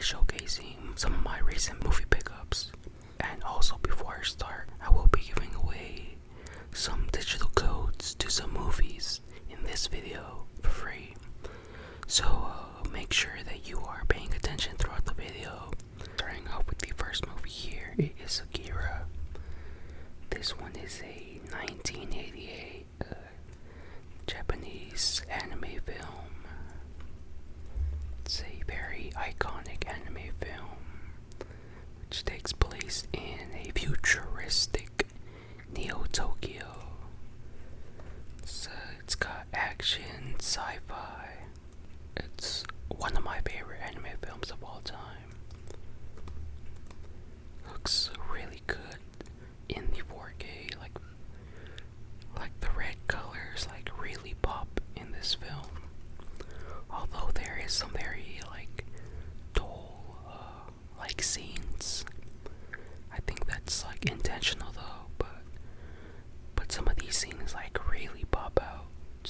showcasing some of my recent movie pickups. And also, before I start, I will be giving away some digital codes to some movies in this video for free. So make sure that you are paying attention throughout the video. Starting off with the first movie here, it is Akira. This one is a 1988 Japanese anime film. It's a very iconic anime film which takes place in a futuristic Neo-Tokyo. It's got action, sci-fi. It's one of my favorite anime films of all time. Looks really good in the 4K, like the red colors really pop in this film. Although there is some very dull scenes. I think that's intentional though, but some of these scenes really pop out.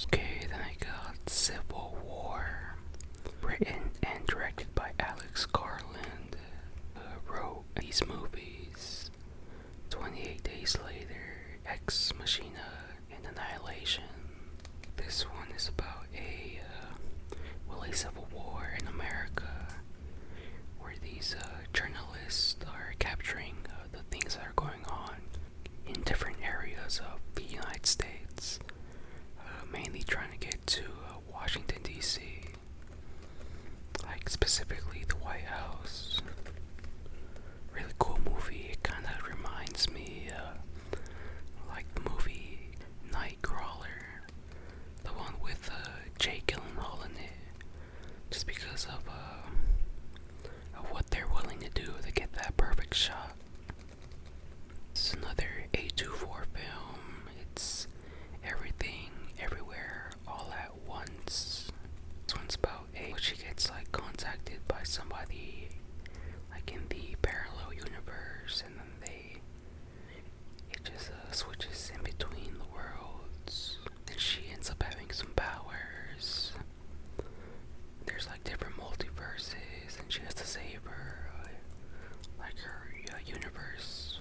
Okay, then I got Civil War, written and directed by Alex Garland. Wrote these movies: 28 Days Later, Ex Machina, and Annihilation. This one is about a civil war in America, where these journalists are capturing the things that are going on in different areas of the United States, mainly trying to get to Washington, D.C., specifically the White House. Really cool movie. It kind of reminds me the movie Nightcrawler, the one with Jake Gyllenhaal in it, just because of what they're willing to do to get that perfect shot. It's another A24 film. It's Everything, Everywhere, All at Once. This one's about she gets contacted by somebody in the parallel universe, and then it just switches in between the worlds, and she ends up having some powers. There's different multiverses, and she has to save her universe.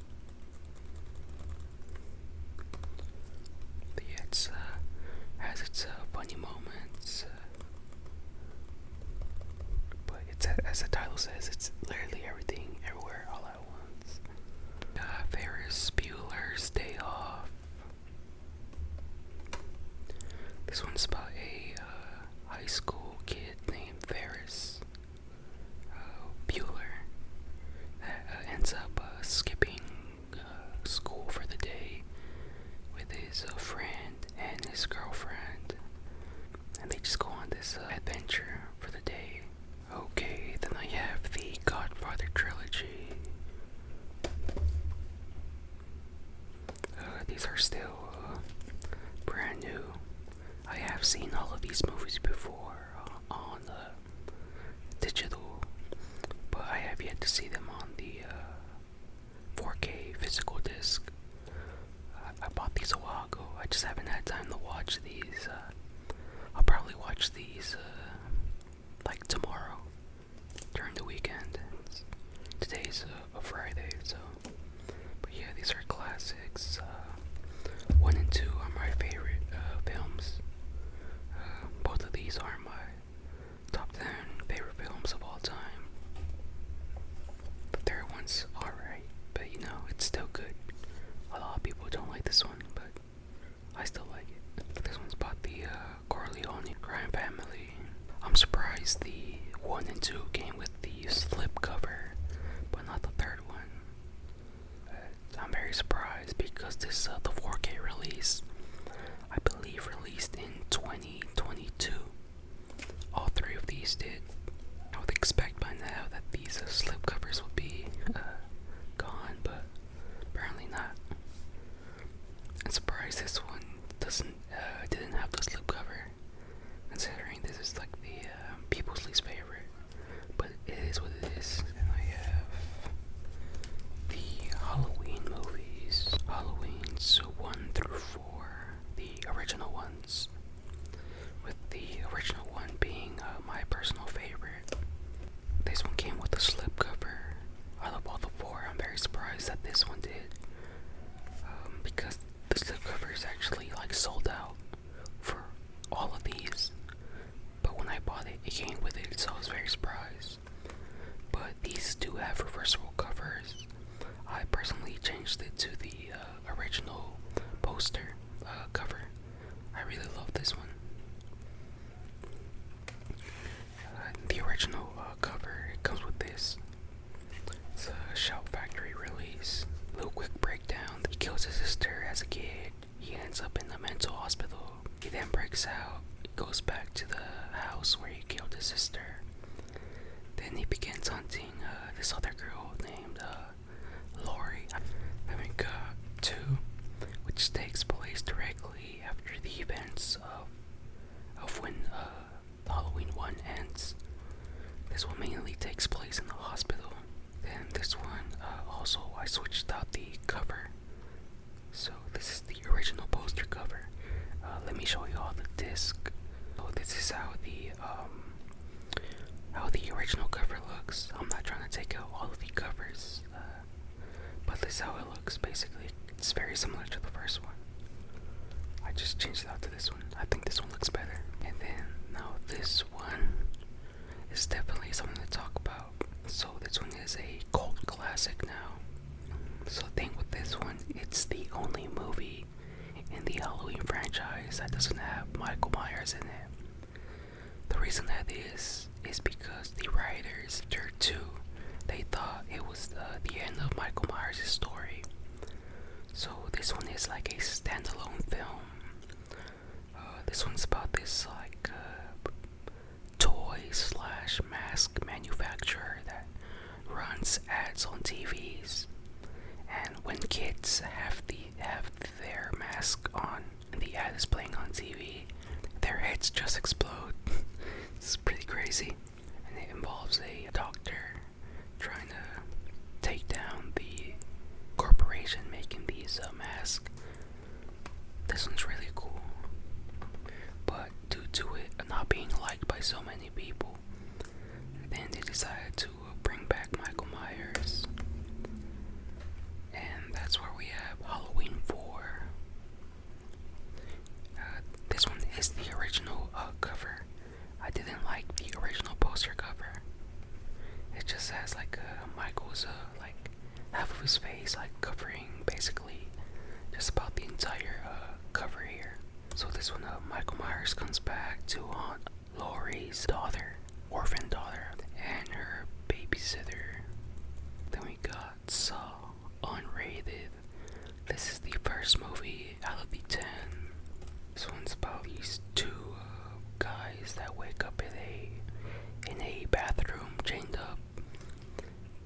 But yeah, it's has its funny moments. But it's, as the title says, it's literally everything, everywhere, all at once. Ferris Bueller's Day Off. This one's about a high school kid named Ferris Bueller that ends up skipping school for the day with his friend and his girlfriend, and they just go on this adventure for the day. Okay, then I have the Godfather Trilogy. These are still brand new. I have seen all of these movies before on digital, but I have yet to see them on the 4K physical disc. I bought these a while ago. I just haven't had time to watch these. I'll probably watch these tomorrow during the weekend. Today's a Friday, so. But yeah, these are classics. 1 and 2 are my favorite films. Both of these are my top 10 favorite films of all time. The third one's alright, but it's still good. A lot of people don't like this one, but I still like it. This one's about the Corleone crime family. I'm surprised the 1 and 2 came with the slip cover, but not the third one. I'm very surprised because this the 4K release, I believe, released in 2022. All 3 of these did. I would expect by now that these slip covers would be gone, but apparently not. I'm surprised this one didn't have the slip cover, considering this is the people's least favorite. But it is what it is. And I have the Halloween movies. Halloween's 1 through 4, the original ones, with the original one being my personal favorite. This one came with a then breaks out, goes back to the house where he killed his sister. Then he begins hunting this other girl named Lori. Then we got 2, which takes place directly after the events of when Halloween 1 ends. This one mainly takes place in the hospital. Then this one, also I switched out the cover. So this is the original poster cover. Let me show you all the disc. So this is how the original cover looks. I'm not trying to take out all of the covers, but this is how it looks. Basically, it's very similar to the first one. I just changed it out to this one. I think this one looks better. And then now this one is definitely something to talk about. So this one is a cult classic now. So the thing with this one, it's the only movie in the Halloween franchise that doesn't have Michael Myers in it. The reason that is because the writers, after 2, they thought it was the end of Michael Myers' story. So this one is like a standalone film. This one's about this like toy/mask manufacturer that runs ads on TVs. And when kids have their mask on and the ad is playing on TV, their heads just explode. It's pretty crazy. And it involves a doctor trying to take down the corporation making these masks. This one's really cool. But due to it not being liked by so many people, then they decided to bring back Michael Myers. And that's where we have Halloween 4. This one is the original cover. I didn't like the original poster cover. It just has like Michael's like half of his face like covering basically just about the entire cover here. So this one, Michael Myers comes back to haunt Laurie's daughter, orphan daughter, and her babysitter. Then we got Saw unrated. This is the first movie out of the 10. This one's about these 2 guys that wake up in a bathroom chained up,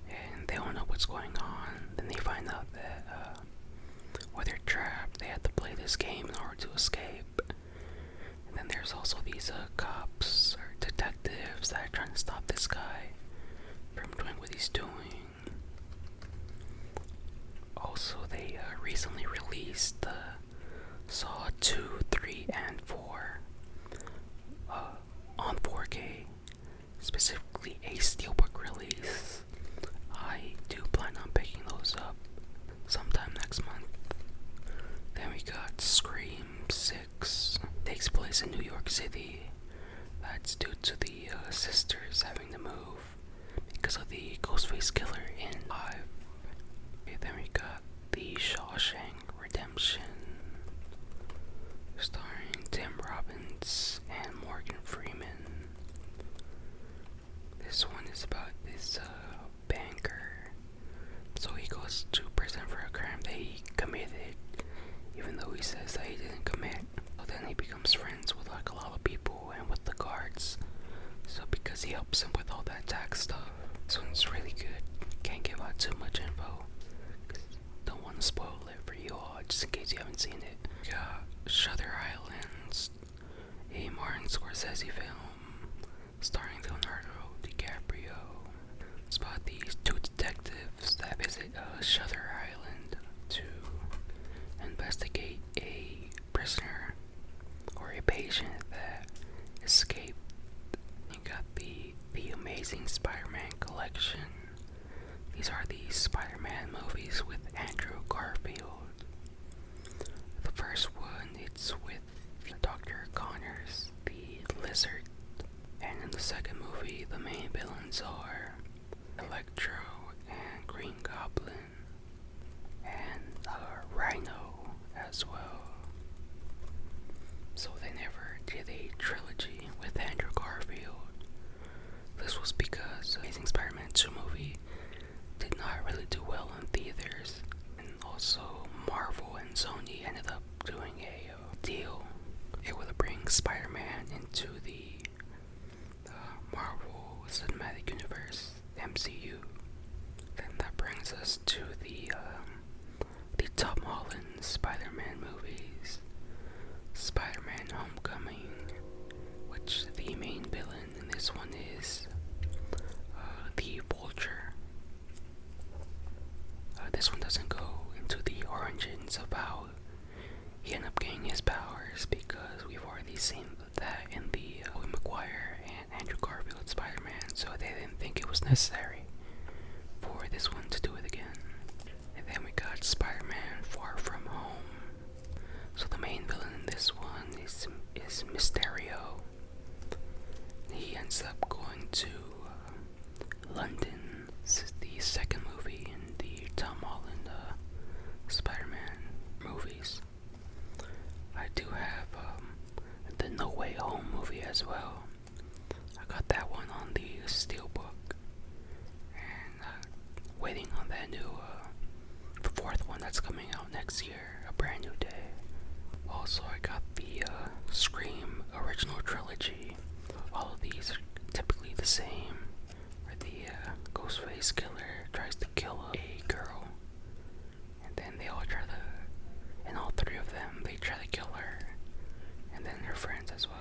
and they don't know what's going on. Then they find out that where they're trapped, they have to play this game in order to escape. And then there's also these cops or detectives that are trying to stop this guy from doing what he's doing. Also, they recently released Saw 2, 3, and 4 on 4K, specifically a steelbook release. I do plan on picking those up sometime next month. Then we got Scream 6. Takes place in New York City. That's due to the sisters having to move because of the Ghostface killer in 5. Okay, then we got the Shawshank Redemption, starring Tim Robbins and Morgan Freeman. This one is about this banker. So he goes to prison for a crime that he committed, even though he says that he didn't commit. So then he becomes friends with like a lot of people and with the guards. So because he helps him with all that tax stuff. This one's really good. Can't give out too much info. Don't want to spoil it for you all, just in case you haven't seen it. We got Shutter Islands, a Martin Scorsese film starring Leonardo DiCaprio. It's about these 2 detectives that visit Shutter Island to investigate a prisoner or a patient that escaped. You got the Amazing Spider-Man collection. These are the Spider-Man movies with Andrew Garfield. The first one, it's with Dr. Connors, the Lizard. And in the second movie, the main villains are Electro and Green Goblin and Rhino as well. So they never did a trilogy with Andrew Garfield. This was because Amazing Spider-Man 2 movie did not really do well in theaters, and also Marvel and Sony ended up doing a deal. They were to bring necessary for this one to do it again. And then we got Spider-Man Far From Home. So the main villain in this one is Mysterio. He ends up going to London. This is the second movie in the Tom Holland Spider-Man movies. I do have the No Way Home movie as well. I got that one on the Steelbook, and waiting on that new fourth one that's coming out next year, A Brand New Day. Also, I got the Scream Original Trilogy. All of these are typically the same, where the Ghostface killer tries to kill a girl, and then they all try to, and all three of them, they try to kill her, and then her friends as well.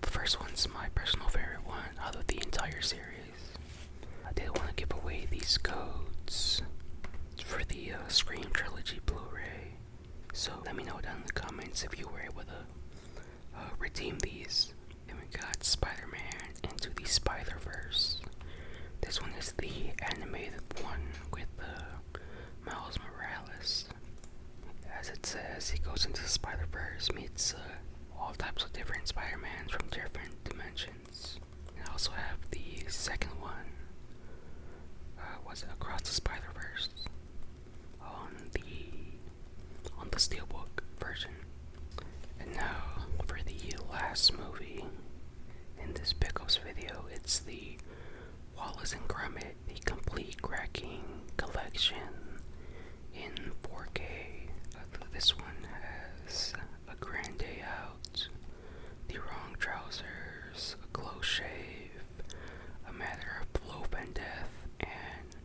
The first one's my personal favorite one out of the entire series. I did want to give away these codes for the Scream Trilogy Blu-ray, so let me know down in the comments if you were able to redeem these. And we got Spider-Man Into the Spider-Verse. This one is the animated one with Miles Morales. As it says, he goes into the Spider-Verse, meets all types of different Spider-Mans from different dimensions. And I also have the second one, was it Across the Spider-Verse, on the Steelbook version. And now for the last movie in this pickups video, it's the Wallace and Gromit, the complete cracking collection in 4K. This one has A Grand Day Out, The Wrong Trousers, A Close Shave, A Matter of Loaf and Death, and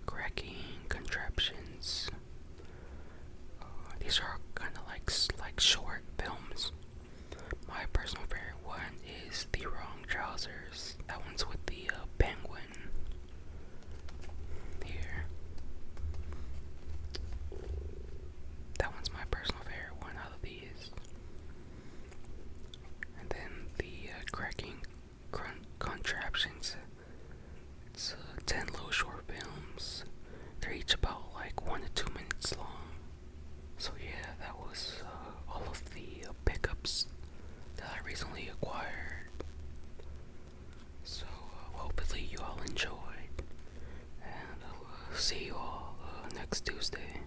Cracking Contraptions. These are kind of like short films. My personal favorite one is The Wrong Trousers. That one's with the penguin here. That one's my personal favorite one out of these. And then the Cracking Contraptions. It's 10 little short films. They're each about like 1 to 2 minutes long. So yeah, that was all of the pickups that I recently acquired. So hopefully you all enjoyed, and I'll see you all next Tuesday.